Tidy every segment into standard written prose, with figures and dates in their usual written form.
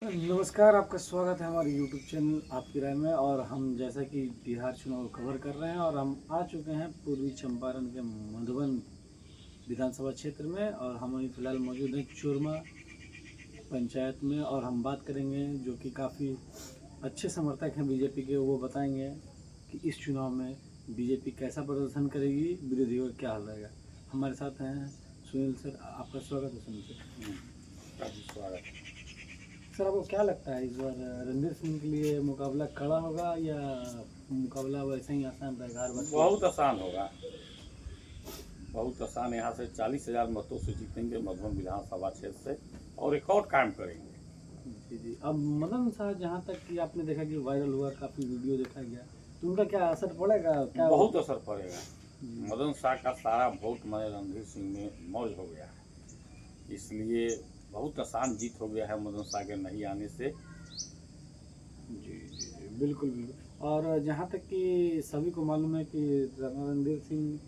नमस्कार, आपका स्वागत है हमारे यूट्यूब चैनल आपकी राय में। और हम जैसा कि बिहार चुनाव कवर कर रहे हैं और हम आ चुके हैं पूर्वी चंपारण के मधुबन विधानसभा क्षेत्र में। और हम अभी फ़िलहाल मौजूद हैं चुरमा पंचायत में और हम बात करेंगे जो कि काफ़ी अच्छे समर्थक हैं बीजेपी के। वो बताएंगे कि इस चुनाव में बीजेपी कैसा प्रदर्शन करेगी, विरोधियों का क्या हाल रहेगा। हमारे साथ हैं सुनील सर, आपका स्वागत है सुनील सर। स्वागत। सर, आपको क्या लगता है इस बार रणधीर सिंह के लिए मुकाबला कड़ा होगा या मुकाबला वैसे ही आसान रहेगा हर बार? बहुत आसान होगा, बहुत आसान। यहाँ से 40,000 मतों से जीतेंगे मधुबन विधानसभा क्षेत्र से और रिकॉर्ड कायम करेंगे। जी जी। अब मदन शाह, जहाँ तक कि आपने देखा कि वायरल हुआ, काफ़ी वीडियो देखा गया, तो उनका क्या असर पड़ेगा? क्या बहुत असर पड़ेगा। मदन शाह का सारा वोट मैंने रणधीर सिंह में मौज हो गया है, इसलिए बहुत आसान जीत हो गया है मदन शाह के नहीं आने से। जी जी जी, बिल्कुल बिल्कुल। और जहाँ तक कि सभी को मालूम है कि रणधीर सिंह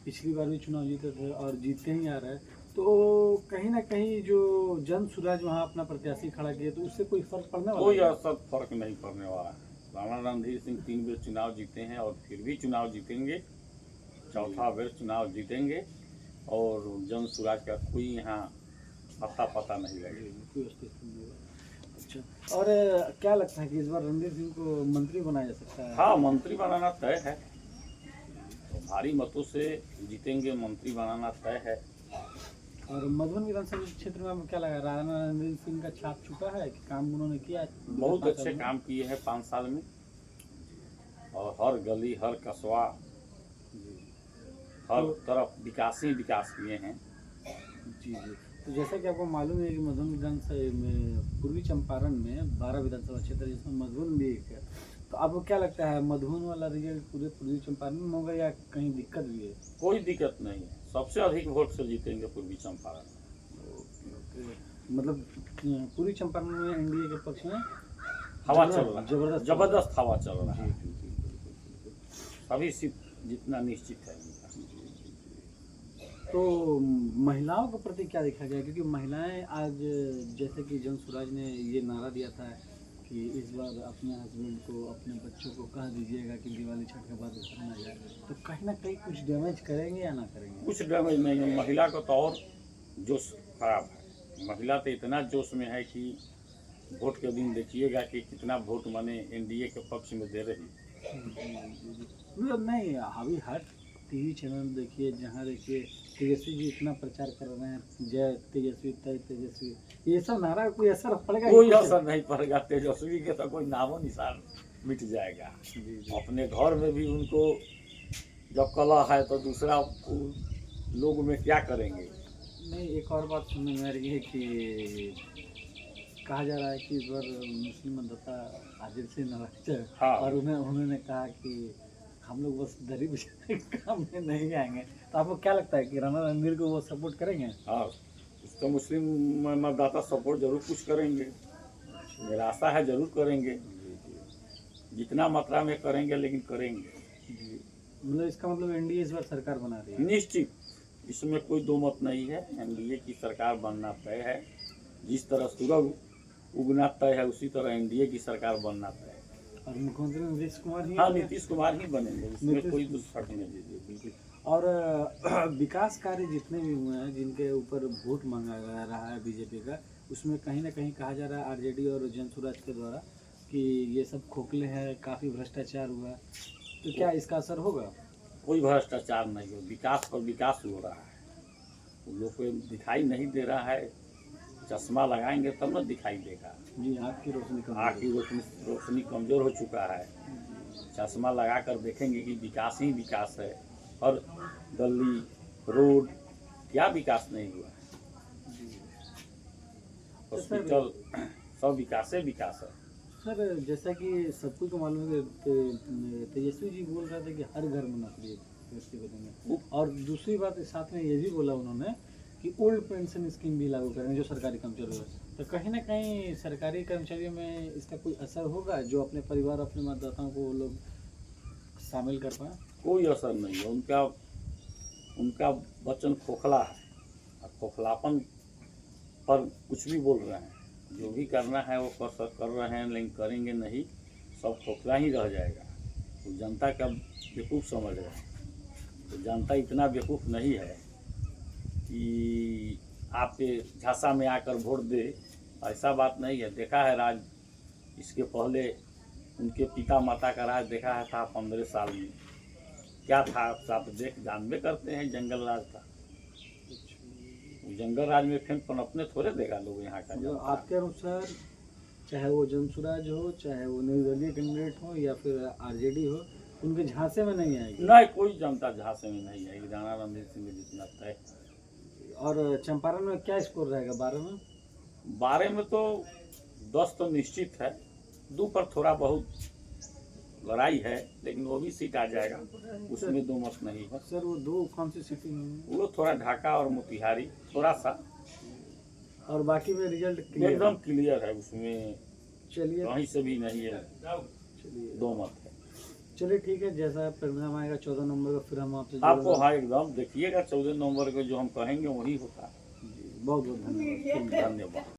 पिछली बार भी चुनाव जीते थे और जीतते ही आ रहे हैं, तो कहीं ना कहीं जो जन सुराज वहाँ अपना प्रत्याशी खड़ा किए, तो उससे कोई फर्क पड़ने वाला कोई है? असर फर्क नहीं पड़ने वाला है। राणा रणधीर सिंह 3 बार चुनाव जीते हैं और फिर भी चुनाव जीतेंगे, चौथा बार चुनाव जीतेंगे और जन सुराज का कोई यहाँ पता नहीं लगेगा। कोई अस्तित्व नहीं होगा। अच्छा, और क्या लगता है कि इस बार रणधीर सिंह को मंत्री बनाया जा सकता है? हाँ, मंत्री बनाना तय है, तो भारी मतों से जीतेंगे, मंत्री बनाना तय है। और मधुबन विधानसभा क्षेत्र में आपको क्या लगा, राणा रणधीर सिंह का छाप छूटा है कि काम उन्होंने किया? बहुत अच्छे काम किए हैं 5 साल में, और हर गली हर कस्बा हर तरफ विकास ही विकास किए हैं। जी जी। तो जैसा कि आपको मालूम है कि मधुबन विधानसभा में पूर्वी चंपारण में 12 विधानसभा क्षेत्र है, जिसमें मधुबन भी एक है। तो आपको क्या लगता है, मधुबन वाला रिजल्ट पूरे पूर्वी चंपारण में होगा या कहीं दिक्कत भी है? कोई दिक्कत नहीं है, सबसे अधिक वोट से जीतेंगे पूर्वी चंपारण में। मतलब पूर्वी चंपारण में एनडीए के पक्ष में हवा चल रहा है, जबरदस्त हवा चल रहा है। जी जी जी। सभी सीट जितना निश्चित है उनका। तो महिलाओं के प्रति क्या देखा गया, क्योंकि महिलाएं आज, जैसे कि जन सुराज ने ये नारा दिया था कि इस बार अपने हस्बैंड को, अपने बच्चों को कह दीजिएगा कि दिवाली छठ के बाद घर ना जाए, तो कहीं ना कहीं कुछ डैमेज करेंगे या ना करेंगे? कुछ डैमेज नहीं है, महिला का तो और जोश खराब है। महिला तो इतना जोश में है कि वोट के दिन देखिएगा कि कितना वोट माने एनडीए के पक्ष में दे रही है। मतलब नहीं, अभी हर टीवी चैनल देखिए, जहाँ देखिए तेजस्वी जी इतना प्रचार कर रहे हैं, जय तेजस्वी तय तेजस्वी, ये सब नारा कोई असर पड़ेगा? कोई असर नहीं पड़ेगा, तेजस्वी के तो कोई नामो निशान मिट जाएगा। अपने घर में भी उनको जब कला है तो दूसरा लोग में क्या करेंगे। नहीं, एक और बात सुनने में आ रही है कि कहा जा रहा है कि इस बार मुस्लिम मतदाता हाजिर से नाराज है। हाँ। और उन्होंने कहा कि हम लोग बस दरी बिछाने के काम में नहीं आएंगे। तो आपको क्या लगता है कि राणा रणधीर को वो सपोर्ट करेंगे? हाँ, तो मुस्लिम मतदाता सपोर्ट जरूर कुछ करेंगे, मेरा आशा है जरूर करेंगे, जितना मात्रा में करेंगे लेकिन करेंगे। मतलब इसका मतलब एनडीए इस बार सरकार बना रही है? निश्चित, इसमें कोई दो मत नहीं है, एनडीए की सरकार बनना तय है। जिस तरह सूरज उगना तय है, उसी तरह एनडीए की सरकार बनना तय है। और मुख्यमंत्री नीतीश कुमार ही? हाँ, नीतीश कुमार ही बनेंगे, इसमें कोई दुष्फट नहीं है। बिल्कुल। और विकास कार्य जितने भी हुए हैं, जिनके ऊपर वोट मांगा जा रहा है बीजेपी का, उसमें कहीं ना कहीं कहा जा रहा है आरजेडी और जनसुराज के द्वारा कि ये सब खोखले हैं, काफ़ी भ्रष्टाचार हुआ है। तो क्या इसका असर होगा? कोई भ्रष्टाचार नहीं हो, विकास पर विकास हो रहा है। उन लोग को दिखाई नहीं दे रहा है, चश्मा लगाएंगे तब न दिखाई देगा। जी, आँख की रोशनी कमजोर, आँख की रोशनी कमजोर हो चुका है। चश्मा लगा कर देखेंगे कि विकास ही विकास है। हर गली रोड, क्या विकास नहीं हुआ है। हॉस्पिटल, सब विकास है, विकास है। सर, जैसा कि सबको तो मालूम है कि तेजस्वी जी बोल रहे थे कि हर घर में नौकरी व्यक्ति को देंगे, और दूसरी बात साथ में ये भी बोला उन्होंने कि ओल्ड पेंशन स्कीम भी लागू करेंगे जो सरकारी कर्मचारियों है। तो कहीं ना कहीं सरकारी कर्मचारियों में इसका कोई असर होगा, जो अपने परिवार, अपने मतदाताओं को वो लोग शामिल कर पाए? कोई असर नहीं है, उनका वचन खोखला है, और खोखलापन पर कुछ भी बोल रहे हैं। जो भी करना है वो कर रहे हैं, लेकिन करेंगे नहीं, सब खोखला ही रह जाएगा। तो जनता का बेवकूफ़ समझ रहे हैं। तो जनता इतना बेवकूफ़ नहीं है कि आपके झांसा में आकर वोट दे, ऐसा बात नहीं है। देखा है राज, इसके पहले उनके पिता माता का राज देखा है था 15 साल में, क्या था आप जानबे करते हैं। जंगल राज था, जंगल राज में फिर पनपने थोड़े देगा लोग यहाँ का। मतलब आपके अनुसार चाहे वो जनसुराज हो, चाहे वो निर्दलीय कैंडिडेट हो या फिर आरजेडी हो, उनके झांसे में नहीं आएगी। नहीं, कोई जनता झांसे में नहीं आएगी। राणा रणधीर सिंह ने जितना तय। और चंपारण में क्या स्कोर रहेगा 12 में? 12 में तो 10 तो निश्चित है, 2 पर थोड़ा बहुत लड़ाई है, लेकिन वो भी सीट आ जाएगा, उसमें दो मत नहीं है। सर वो 2 कौन सी सीटें हैं? वो थोड़ा ढाका और मोतिहारी थोड़ा सा, और बाकी में रिजल्ट क्लियर एकदम क्लियर है, उसमें चलिए कहीं से भी नहीं है, चलिए 2 मत है। चलिए ठीक है, जैसा परिणाम आएगा 14 नंबर का फिर हम आपसे आपको हाँ एकदम देखिएगा, 14 नवंबर को जो हम कहेंगे वही होता है। बहुत बहुत धन्यवाद। धन्यवाद।